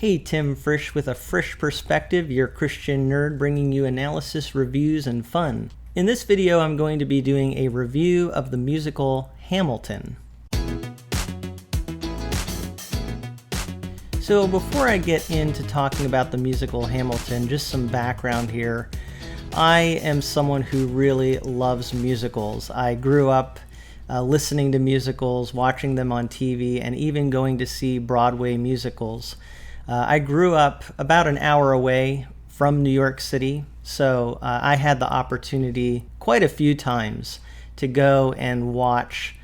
Hey, Tim Frisch with A Frisch Perspective, your Christian nerd bringing you analysis, reviews, and fun. In this video, I'm going to be doing a review of the musical Hamilton. So before I get into talking about the musical Hamilton, just some background here. I am someone who really loves musicals. I grew up listening to musicals, watching them on TV, and even going to see Broadway musicals. I grew up about an hour away from New York City, so I had the opportunity quite a few times to go and watch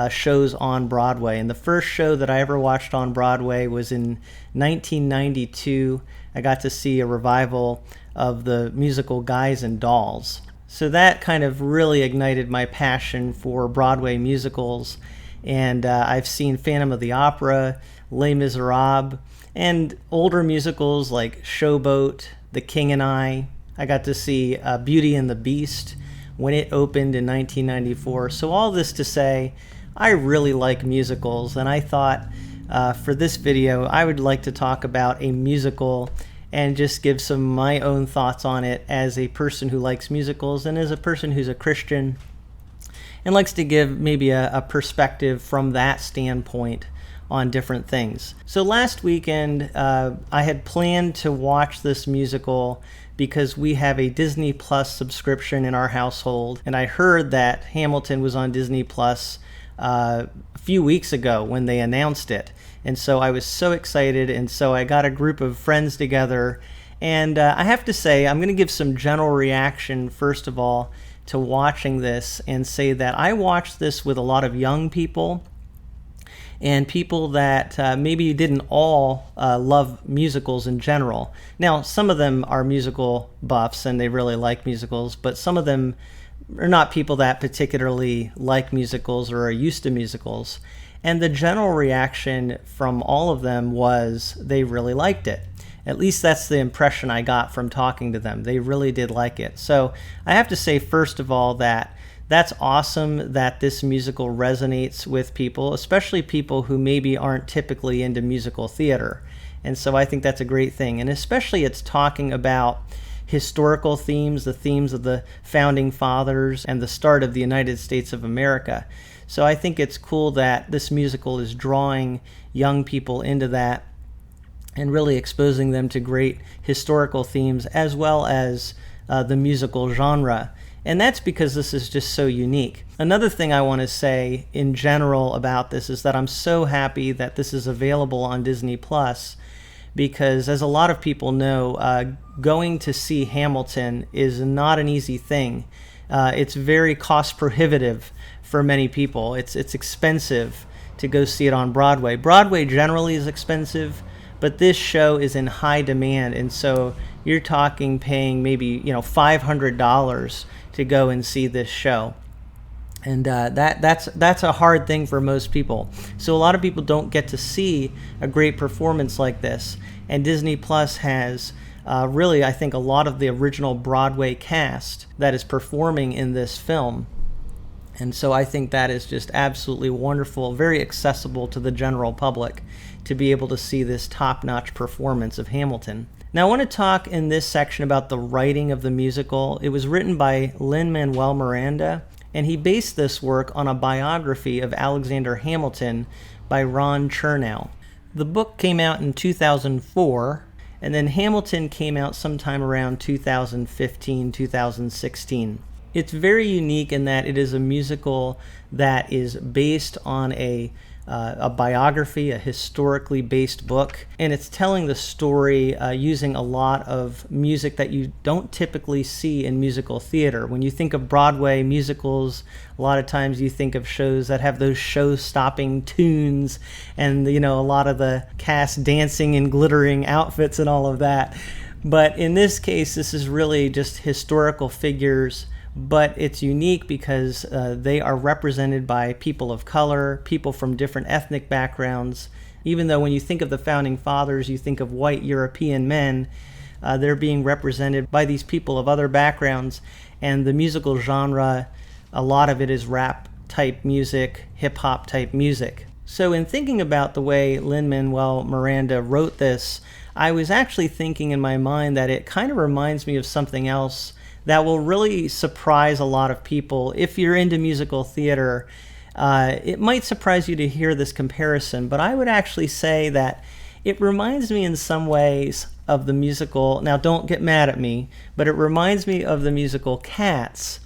shows on Broadway. And the first show that I ever watched on Broadway was in 1992. I got to see a revival of the musical Guys and Dolls. So that kind of really ignited my passion for Broadway musicals. And I've seen Phantom of the Opera, Les Miserables, and older musicals like Showboat, The King and I. I got to see Beauty and the Beast when it opened in 1994. So all this to say, I really like musicals, and I thought for this video I would like to talk about a musical and just give some of my own thoughts on it as a person who likes musicals and as a person who's a Christian and likes to give maybe a perspective from that standpoint on different things. So last weekend I had planned to watch this musical because we have a Disney Plus subscription in our household, and I heard that Hamilton was on Disney Plus a few weeks ago when they announced it. And so I was so excited, and so I got a group of friends together, and I have to say I'm going to give some general reaction first of all to watching this and say that I watched this with a lot of young people and people that maybe didn't all love musicals in general. Now, some of them are musical buffs and they really like musicals, but some of them are not people that particularly like musicals or are used to musicals. And the general reaction from all of them was they really liked it. At least that's the impression I got from talking to them. They really did like it. So I have to say, first of all, that that's awesome that this musical resonates with people, especially people who maybe aren't typically into musical theater. And so I think that's a great thing. And especially it's talking about historical themes, the themes of the founding fathers and the start of the United States of America. So I think it's cool that this musical is drawing young people into that and really exposing them to great historical themes as well as the musical genre. And that's because this is just so unique. Another thing I want to say in general about this is that I'm so happy that this is available on Disney Plus, because as a lot of people know, going to see Hamilton is not an easy thing. It's very cost prohibitive for many people. It's expensive to go see it on Broadway. Broadway generally is expensive, but this show is in high demand, and so you're talking paying maybe $500 to go and see this show. And that's a hard thing for most people. So a lot of people don't get to see a great performance like this. And Disney Plus has really, I think, a lot of the original Broadway cast that is performing in this film. And so I think that is just absolutely wonderful, very accessible to the general public to be able to see this top-notch performance of Hamilton. Now I want to talk in this section about the writing of the musical. It was written by Lin-Manuel Miranda, and he based this work on a biography of Alexander Hamilton by Ron Chernow. The book came out in 2004, and then Hamilton came out sometime around 2015, 2016. It's very unique in that it is a musical that is based on a biography, a historically based book, and it's telling the story using a lot of music that you don't typically see in musical theater. When you think of Broadway musicals, a lot of times you think of shows that have those show-stopping tunes and a lot of the cast dancing in glittering outfits and all of that. But in this case, this is really just historical figures, but it's unique because they are represented by people of color, people from different ethnic backgrounds. Even though when you think of the founding fathers, you think of white European men, they're being represented by these people of other backgrounds. And the musical genre, a lot of it is rap type music, hip hop type music. So in thinking about the way Lin-Manuel Miranda wrote this, I was actually thinking in my mind that it kind of reminds me of something else that will really surprise a lot of people. If you're into musical theater, it might surprise you to hear this comparison, but I would actually say that it reminds me in some ways of the musical, now don't get mad at me, but it reminds me of the musical Cats.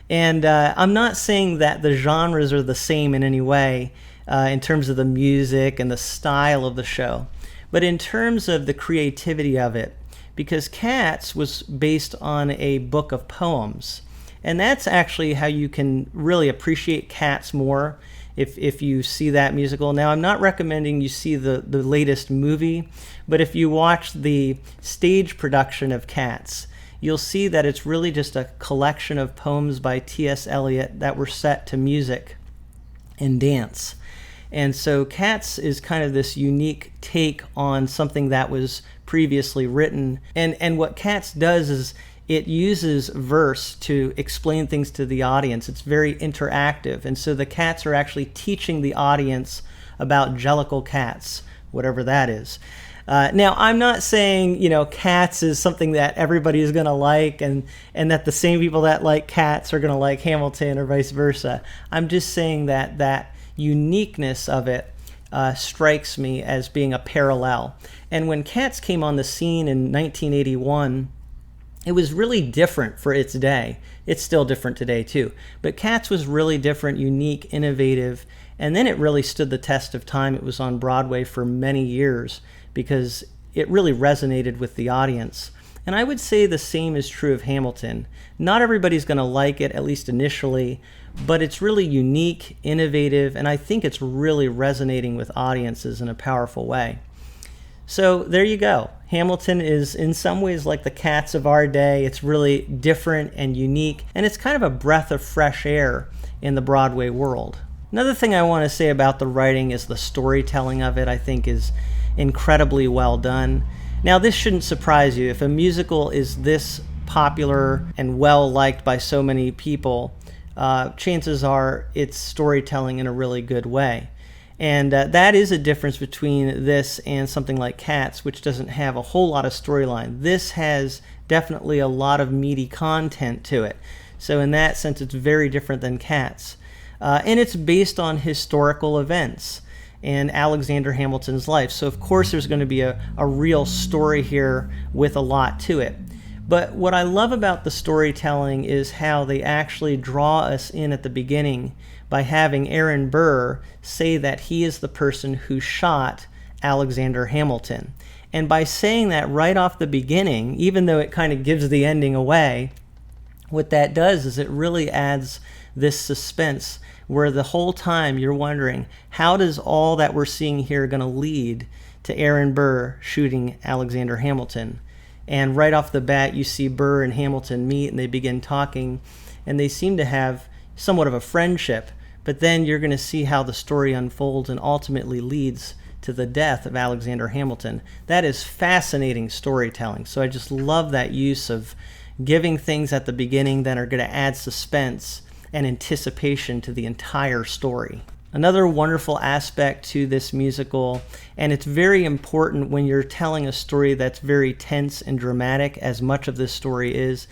And I'm not saying that the genres are the same in any way in terms of the music and the style of the show, but in terms of the creativity of it, because Cats was based on a book of poems. And that's actually how you can really appreciate Cats more if you see that musical. Now, I'm not recommending you see the latest movie, but if you watch the stage production of Cats, you'll see that it's really just a collection of poems by T.S. Eliot that were set to music and dance. And so Cats is kind of this unique take on something that was previously written. And what Cats does is it uses verse to explain things to the audience. It's very interactive. And so the cats are actually teaching the audience about jellicle cats, whatever that is. Now, I'm not saying, Cats is something that everybody is going to like and that the same people that like Cats are going to like Hamilton or vice versa. I'm just saying that uniqueness of it strikes me as being a parallel. And when Cats came on the scene in 1981, it was really different for its day. It's still different today too. But Cats was really different, unique, innovative, and then it really stood the test of time. It was on Broadway for many years because it really resonated with the audience. And I would say the same is true of Hamilton. Not everybody's going to like it, at least initially, but it's really unique, innovative, and I think it's really resonating with audiences in a powerful way. So there you go. Hamilton is in some ways like the Cats of our day. It's really different and unique, and it's kind of a breath of fresh air in the Broadway world. Another thing I want to say about the writing is the storytelling of it, I think, is incredibly well done. Now, this shouldn't surprise you. If a musical is this popular and well liked by so many people, chances are it's storytelling in a really good way. And that is a difference between this and something like Cats, which doesn't have a whole lot of storyline. This has definitely a lot of meaty content to it. So in that sense, it's very different than Cats. And it's based on historical events and Alexander Hamilton's life. So of course there's going to be a real story here with a lot to it. But what I love about the storytelling is how they actually draw us in at the beginning by having Aaron Burr say that he is the person who shot Alexander Hamilton. And by saying that right off the beginning, even though it kind of gives the ending away, what that does is it really adds this suspense where the whole time you're wondering, how does all that we're seeing here going to lead to Aaron Burr shooting Alexander Hamilton? And right off the bat, you see Burr and Hamilton meet and they begin talking, and they seem to have somewhat of a friendship. But then you're going to see how the story unfolds and ultimately leads to the death of Alexander Hamilton. That is fascinating storytelling. So I just love that use of giving things at the beginning that are going to add suspense and anticipation to the entire story. Another wonderful aspect to this musical, and it's very important when you're telling a story that's very tense and dramatic, as much of this story is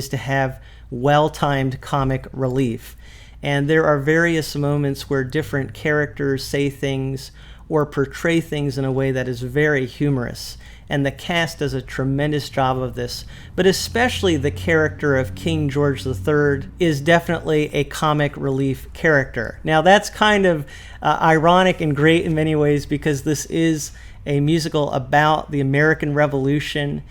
to have well-timed comic relief. And there are various moments where different characters say things or portray things in a way that is very humorous. And the cast does a tremendous job of this. But especially the character of King George III is definitely a comic relief character. Now that's kind of ironic and great in many ways because this is a musical about the American Revolution.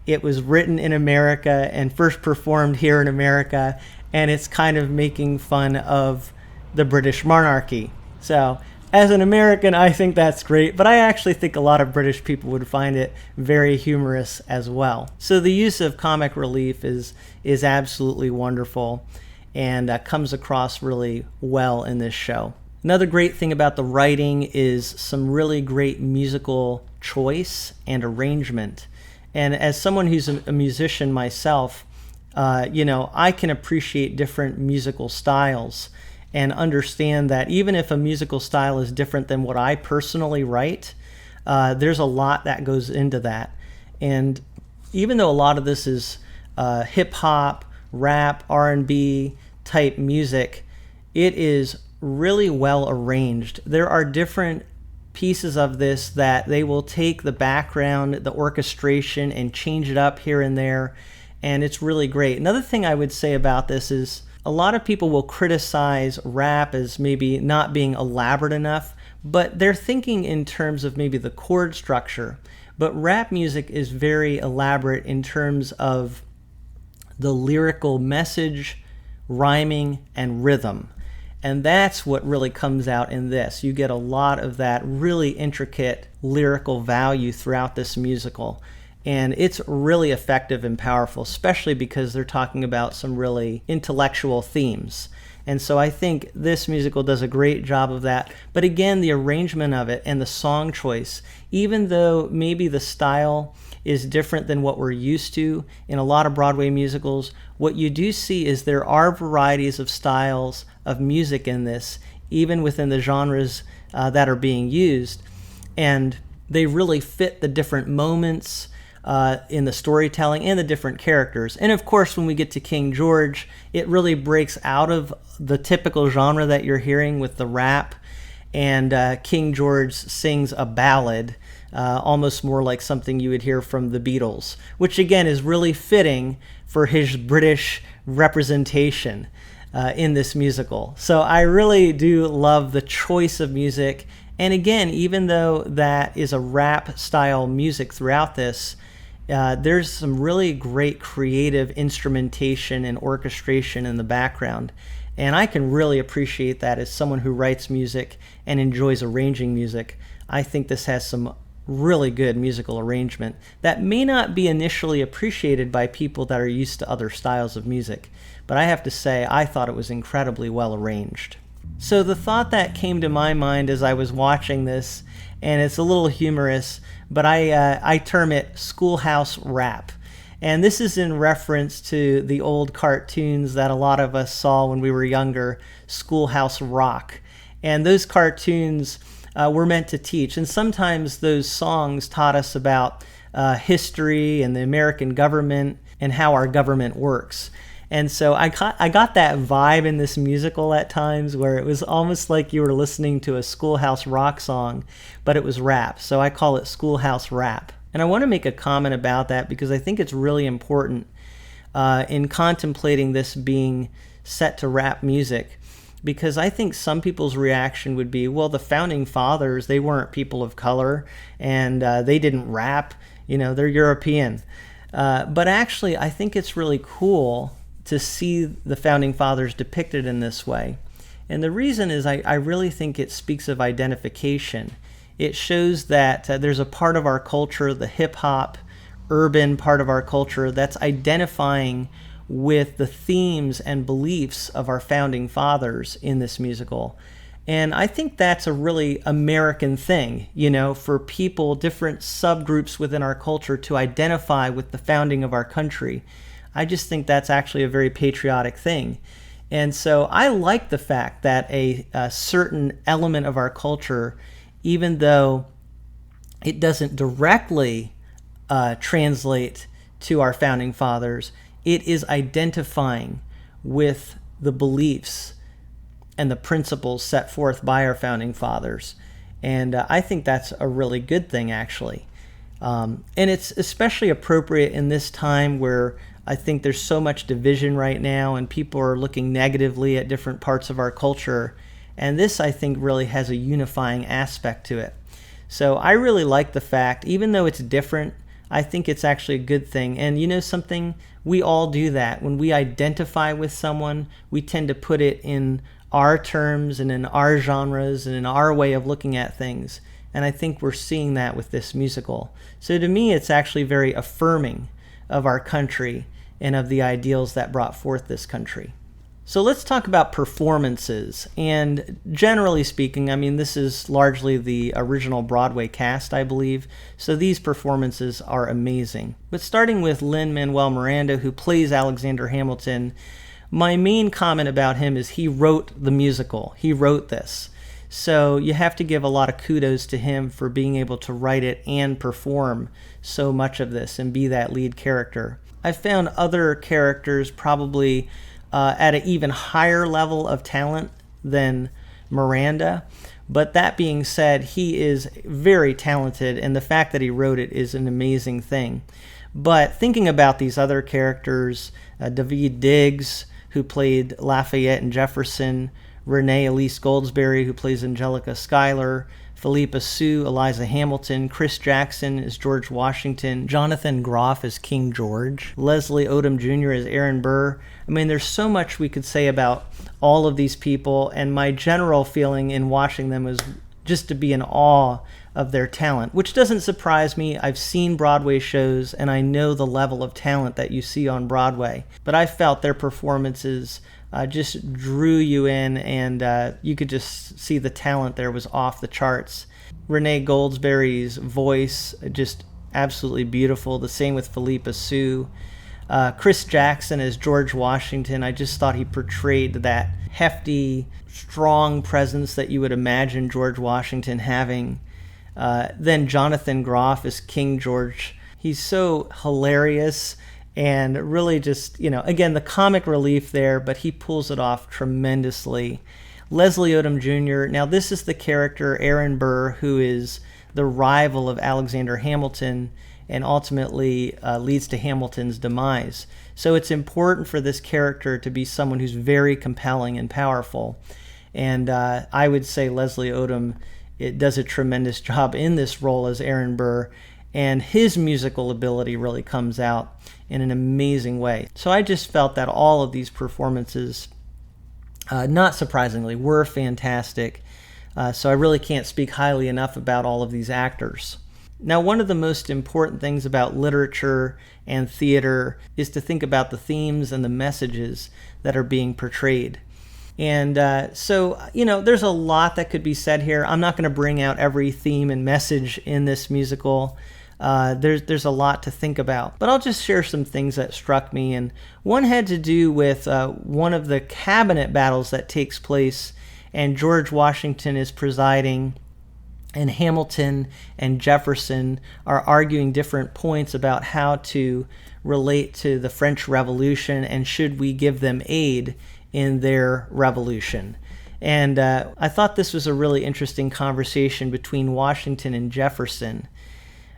It was written in America and first performed here in America, and it's kind of making fun of the British monarchy. So as an American, I think that's great, but I actually think a lot of British people would find it very humorous as well. So the use of comic relief is absolutely wonderful and comes across really well in this show. Another great thing about the writing is some really great musical choice and arrangement. And as someone who's a musician myself, I can appreciate different musical styles and understand that even if a musical style is different than what I personally write, There's a lot that goes into that. And even though a lot of this is hip-hop, rap, R&B type music, it is really well arranged. There are different pieces of this that they will take the background, the orchestration, and change it up here and there, and it's really great. Another thing I would say about this is a lot of people will criticize rap as maybe not being elaborate enough, but they're thinking in terms of maybe the chord structure. But rap music is very elaborate in terms of the lyrical message, rhyming, and rhythm. And that's what really comes out in this. You get a lot of that really intricate lyrical value throughout this musical. And it's really effective and powerful, especially because they're talking about some really intellectual themes. And so I think this musical does a great job of that. But again, the arrangement of it and the song choice, even though maybe the style is different than what we're used to in a lot of Broadway musicals, what you do see is there are varieties of styles of music in this, even within the genres that are being used. And they really fit the different moments in the storytelling and the different characters. And of course, when we get to King George, it really breaks out of the typical genre that you're hearing with the rap. And King George sings a ballad, almost more like something you would hear from the Beatles, which again is really fitting for his British representation in this musical. So I really do love the choice of music. And again, even though that is a rap style music throughout this, there's some really great creative instrumentation and orchestration in the background. And I can really appreciate that as someone who writes music and enjoys arranging music. I think this has some really good musical arrangement that may not be initially appreciated by people that are used to other styles of music. But I have to say, I thought it was incredibly well arranged. So the thought that came to my mind as I was watching this, and it's a little humorous, but I term it schoolhouse rap. And this is in reference to the old cartoons that a lot of us saw when we were younger, Schoolhouse Rock. And those cartoons were meant to teach. And sometimes those songs taught us about history and the American government and how our government works. And so I got that vibe in this musical at times where it was almost like you were listening to a Schoolhouse Rock song, but it was rap. So I call it Schoolhouse Rap. And I want to make a comment about that because I think it's really important in contemplating this being set to rap music. Because I think some people's reaction would be, well, the Founding Fathers, they weren't people of color and they didn't rap, they're European. But actually, I think it's really cool to see the Founding Fathers depicted in this way. And the reason is I really think it speaks of identification. It shows that there's a part of our culture, the hip-hop, urban part of our culture, that's identifying with the themes and beliefs of our Founding Fathers in this musical. And I think that's a really American thing, for people, different subgroups within our culture to identify with the founding of our country. I just think that's actually a very patriotic thing. And so I like the fact that a certain element of our culture, even though it doesn't directly translate to our Founding Fathers, it is identifying with the beliefs and the principles set forth by our Founding Fathers. And I think that's a really good thing, actually. And it's especially appropriate in this time where I think there's so much division right now and people are looking negatively at different parts of our culture. And this, I think, really has a unifying aspect to it. So I really like the fact, even though it's different, I think it's actually a good thing. And something, we all do that. When we identify with someone, we tend to put it in our terms and in our genres and in our way of looking at things. And I think we're seeing that with this musical. So to me, it's actually very affirming of our country and of the ideals that brought forth this country. So let's talk about performances. And generally speaking, this is largely the original Broadway cast, I believe. So these performances are amazing. But starting with Lin-Manuel Miranda, who plays Alexander Hamilton, my main comment about him is he wrote the musical. He wrote this. So you have to give a lot of kudos to him for being able to write it and perform so much of this and be that lead character. I found other characters probably at an even higher level of talent than Miranda. But that being said, he is very talented, and the fact that he wrote it is an amazing thing. But thinking about these other characters, Daveed Diggs, who played Lafayette and Jefferson, Renee Elise Goldsberry, who plays Angelica Schuyler, Philippa Sue, Eliza Hamilton, Chris Jackson as George Washington, Jonathan Groff as King George, Leslie Odom Jr. as Aaron Burr. I mean, there's so much we could say about all of these people, and my general feeling in watching them was just to be in awe of their talent, which doesn't surprise me. I've seen Broadway shows, and I know the level of talent that you see on Broadway, but I felt their performances just drew you in, and you could just see the talent there was off the charts. Renee Goldsberry's voice, just absolutely beautiful. The same with Philippa Sue. Chris Jackson as George Washington, I just thought he portrayed that hefty, strong presence that you would imagine George Washington having. Then Jonathan Groff as King George. He's so hilarious and really just, again, the comic relief there, but he pulls it off tremendously. Leslie Odom Jr., now this is the character, Aaron Burr, who is the rival of Alexander Hamilton and ultimately leads to Hamilton's demise. So it's important for this character to be someone who's very compelling and powerful. And I would say Leslie Odom does a tremendous job in this role as Aaron Burr, and his musical ability really comes out in an amazing way. So I just felt that all of these performances, not surprisingly, were fantastic. So I really can't speak highly enough about all of these actors. Now, one of the most important things about literature and theater is to think about the themes and the messages that are being portrayed. And so, there's a lot that could be said here. I'm not going to bring out every theme and message in this musical. There's a lot to think about, but I'll just share some things that struck me. And one had to do with one of the cabinet battles that takes place, and George Washington is presiding, and Hamilton and Jefferson are arguing different points about how to relate to the French Revolution and should we give them aid in their revolution. And I thought this was a really interesting conversation between Washington and Jefferson.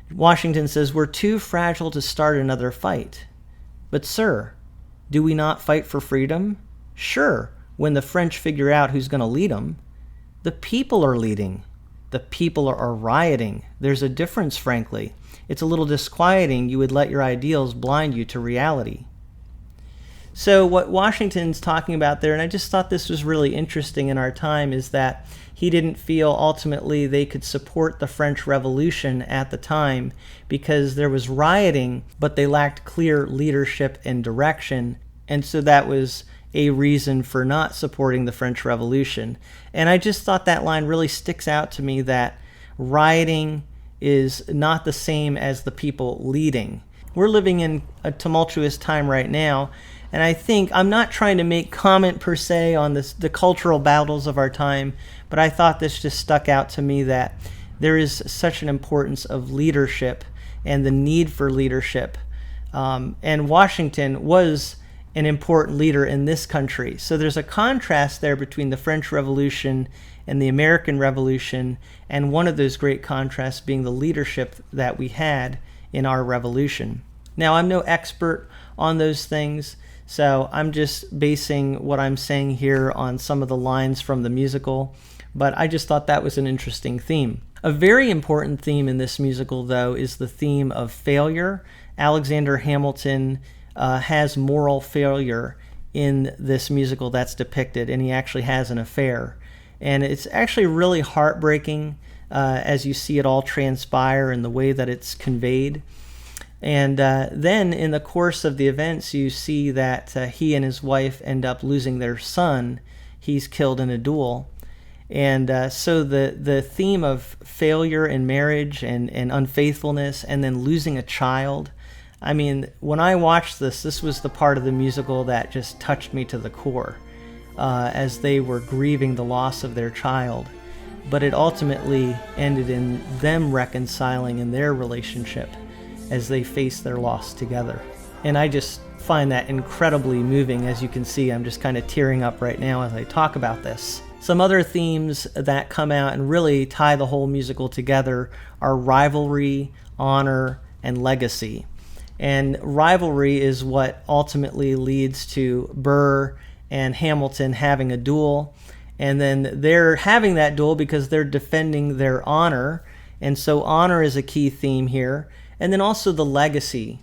Washington says, "We're too fragile to start another fight. But sir, do we not fight for freedom? Sure, when the French figure out who's going to lead them. The people are leading. The people are rioting. There's a difference, frankly. It's a little disquieting you would let your ideals blind you to reality." So what Washington's talking about there, and I just thought this was really interesting in our time, is that he didn't feel ultimately they could support the French Revolution at the time because there was rioting, but they lacked clear leadership and direction. And so that was a reason for not supporting the French Revolution. And I just thought that line really sticks out to me, that rioting is not the same as the people leading. We're living in a tumultuous time right now, and I think, I'm not trying to make comment per se on the cultural battles of our time, but I thought this just stuck out to me, that there is such an importance of leadership and the need for leadership. And Washington was an important leader in this country. So there's a contrast there between the French Revolution and the American Revolution, and one of those great contrasts being the leadership that we had in our revolution. Now, I'm no expert on those things, so I'm just basing what I'm saying here on some of the lines from the musical, but I just thought that was an interesting theme. A very important theme in this musical, though, is the theme of failure. Alexander Hamilton has moral failure in this musical that's depicted, and he actually has an affair. And it's actually really heartbreaking as you see it all transpire and the way that it's conveyed. And then in the course of the events, you see that he and his wife end up losing their son. He's killed in a duel. And so the theme of failure in marriage and unfaithfulness, and then losing a child. I mean, when I watched this was the part of the musical that just touched me to the core as they were grieving the loss of their child. but it ultimately ended in them reconciling in their relationship as they faced their loss together. And I just find that incredibly moving. As you can see, I'm just kind of tearing up right now as I talk about this. Some other themes that come out and really tie the whole musical together are rivalry, honor, and legacy. And rivalry is what ultimately leads to Burr and Hamilton having a duel. And then they're having that duel because they're defending their honor. And so honor is a key theme here. And then also the legacy.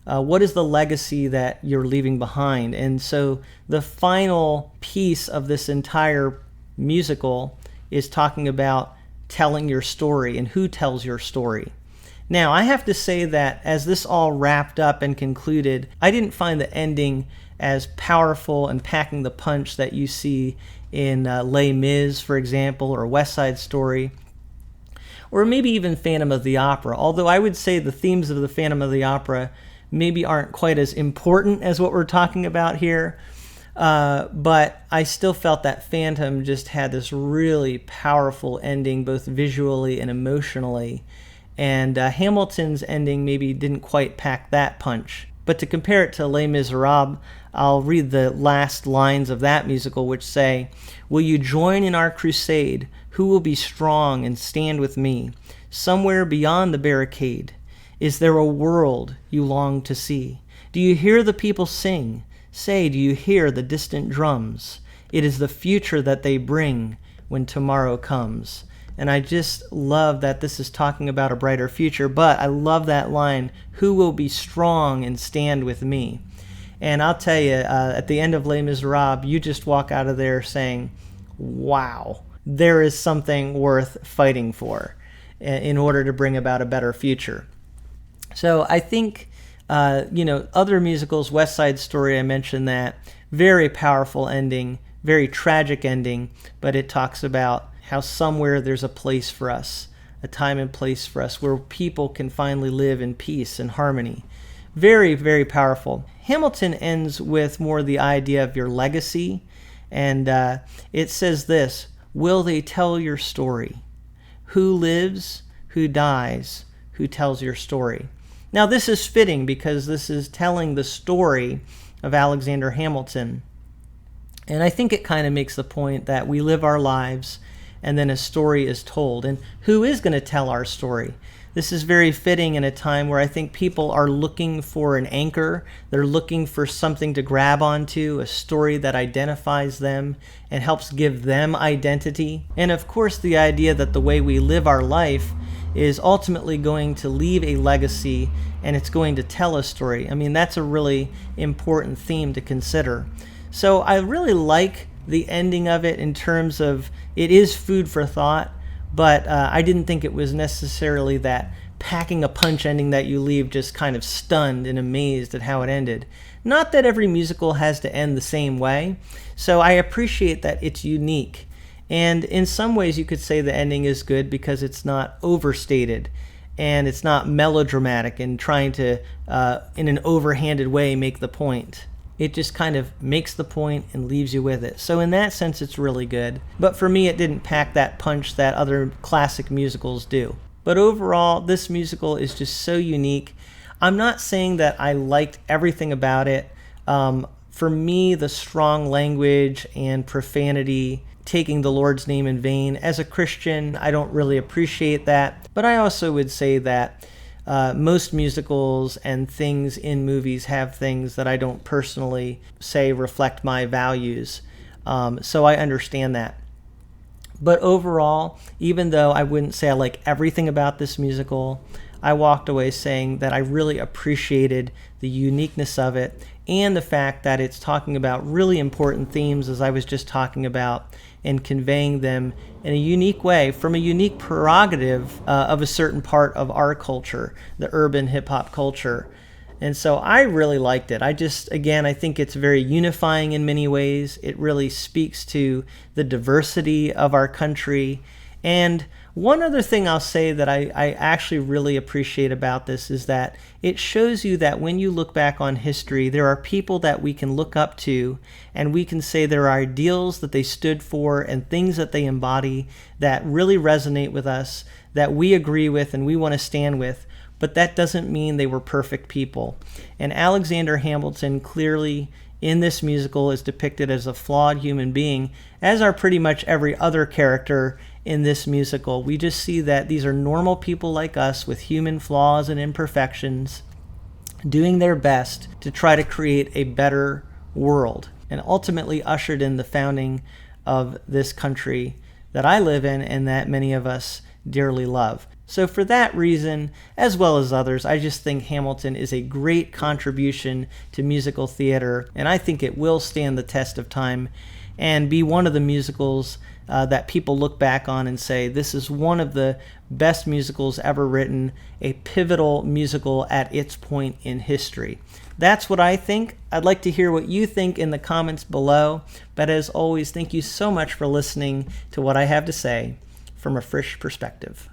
What is the legacy that you're leaving behind? And so the final piece of this entire musical is talking about telling your story and who tells your story. Now, I have to say that as this all wrapped up and concluded, I didn't find the ending as powerful and packing the punch that you see in Les Mis, for example, or West Side Story, or maybe even Phantom of the Opera. Although I would say the themes of the Phantom of the Opera maybe aren't quite as important as what we're talking about here. But I still felt that Phantom just had this really powerful ending, both visually and emotionally. And Hamilton's ending maybe didn't quite pack that punch. But to compare it to Les Miserables, I'll read the last lines of that musical, which say, "Will you join in our crusade? Who will be strong and stand with me? Somewhere beyond the barricade, is there a world you long to see? Do you hear the people sing? Say, do you hear the distant drums? It is the future that they bring when tomorrow comes." And I just love that this is talking about a brighter future, but I love that line, "Who will be strong and stand with me?" And I'll tell you, at the end of Les Miserables, you just walk out of there saying, wow, there is something worth fighting for in order to bring about a better future. So I think, other musicals, West Side Story, I mentioned that, very powerful ending, very tragic ending, but it talks about how somewhere there's a place for us, a time and place for us where people can finally live in peace and harmony. Very, very powerful. Hamilton ends with more the idea of your legacy, and it says this, "Will they tell your story? Who lives, who dies, who tells your story?" Now this is fitting because this is telling the story of Alexander Hamilton. And I think it kind of makes the point that we live our lives and then a story is told. And who is going to tell our story? This is very fitting in a time where I think people are looking for an anchor. They're looking for something to grab onto, a story that identifies them and helps give them identity. And of course, the idea that the way we live our life is ultimately going to leave a legacy and it's going to tell a story. I mean, that's a really important theme to consider. So I really like the ending of it in terms of it is food for thought, but I didn't think it was necessarily that packing a punch ending that you leave just kind of stunned and amazed at how it ended. Not that every musical has to end the same way, so I appreciate that it's unique. And in some ways you could say the ending is good because it's not overstated and it's not melodramatic and trying to, in an overhanded way, make the point. It just kind of makes the point and leaves you with it. So in that sense, it's really good. But for me, it didn't pack that punch that other classic musicals do. But overall, this musical is just so unique. I'm not saying that I liked everything about it. For me, the strong language and profanity, taking the Lord's name in vain, as a Christian, I don't really appreciate that. But I also would say that most musicals and things in movies have things that I don't personally say reflect my values. So I understand that. But overall, even though I wouldn't say I like everything about this musical, I walked away saying that I really appreciated the uniqueness of it and the fact that it's talking about really important themes, as I was just talking about, and conveying them in a unique way from a unique prerogative of a certain part of our culture, the urban hip-hop culture. And so I really liked it. I think it's very unifying in many ways. It really speaks to the diversity of our country. And One other thing I'll say that I actually really appreciate about this is that it shows you that when you look back on history, there are people that we can look up to, and we can say there are ideals that they stood for and things that they embody that really resonate with us, that we agree with and we want to stand with, but that doesn't mean they were perfect people. And Alexander Hamilton clearly in this musical is depicted as a flawed human being, as are pretty much every other character in this musical. We just see that these are normal people like us with human flaws and imperfections doing their best to try to create a better world, and ultimately ushered in the founding of this country that I live in and that many of us dearly love. So for that reason, as well as others, I just think Hamilton is a great contribution to musical theater, and I think it will stand the test of time and be one of the musicals that people look back on and say, this is one of the best musicals ever written, a pivotal musical at its point in history. That's what I think. I'd like to hear what you think in the comments below, but as always, thank you so much for listening to what I have to say from A Frisch Perspective.